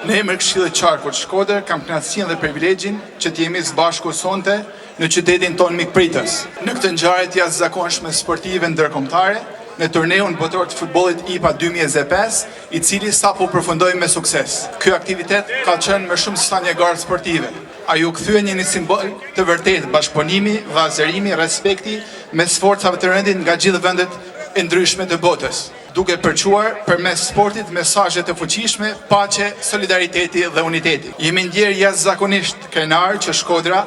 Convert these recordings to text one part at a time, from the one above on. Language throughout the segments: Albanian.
Në emër Këshillit Qarkut Shkodër kam kënaqësinë dhe privilegjin që të jemi së bashku sonte në qytetin tonë mikpritës. Në këtë ngjarje të jashtëzakonshme sportive ndërkombëtare, në turneun botror të futbollit IPA 2025, i cili sapo përfundoi me sukses. Ky aktivitet ka qenë më shumë se sa një garë sportive. Ai u kthye një simbol të vërtetë bashkëpunimi, vazhdimi, respekti mes forcave të rëndit nga gjithë vendet e ndryshme të botës, duke përquar përmes sportit mesazhe të fuqishme, paqe, solidariteti dhe uniteti. Jemi ndjerë jashtëzakonisht krenar që Shkodra,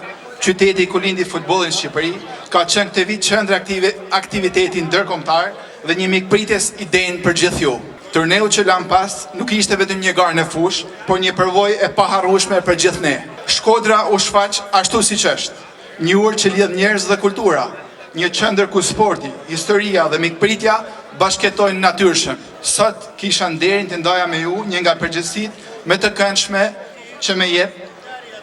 qyteti ku lindi futbolli në Shqipëri, ka qenë këtë vit qendër aktiviteti ndërkombëtar dhe një mikpritjes i denjë për gjithë ju. Turneu që lam pas nuk ishte vetëm një garë në fush, por një përvojë e paharrueshme për gjithë ne. Shkodra u shfaq ashtu siç është, një urë që lidh njerëz dhe kultura, një qendër ku sporti, historia dhe mikpritja bashkëtojnë natyrshëm. Sot kisha nderin të ndaja me ju një nga përgjegjësitë më të këndshme që më jep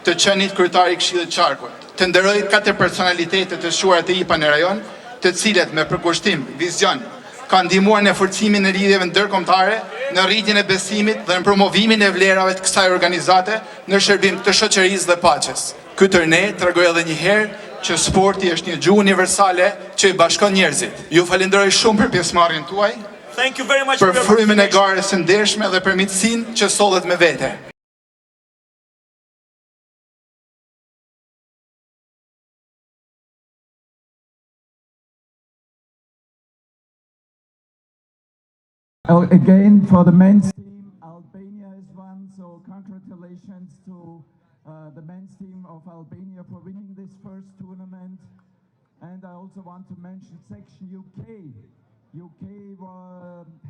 të qenit kryetari i Këshillit Qarkut. Të nderoj 4 personalitete të shuara të IPA në rajon, të cilët me përkushtim, vizion, kanë ndihmuar në forcimin e lidhjeve ndërkombëtare, në rritjen e besimit dhe në promovimin e vlerave të kësaj organizate në shërbim të shoqërisë dhe paqes. Ky turne tregoi edhe një herë që sporti është një gjuhë universale që i bashkon njerëzit. Ju falenderoj shumë për pjesëmarrjen tuaj, për frymën e garës së ndershme dhe për miqësinë që sollet me vete. Again, for the men's team, Albania has won, so congratulations to the men's team of Albania for winning this first tournament. And I also want to mention Section UK. UK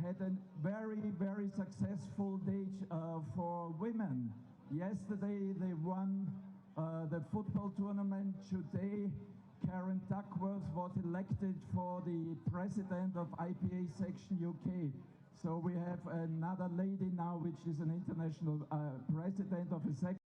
had a very successful day for women. Yesterday they won the football tournament. Today Karen Duckworth was elected for the president of IPA Section UK. So we have another lady now, which is an international president of a section.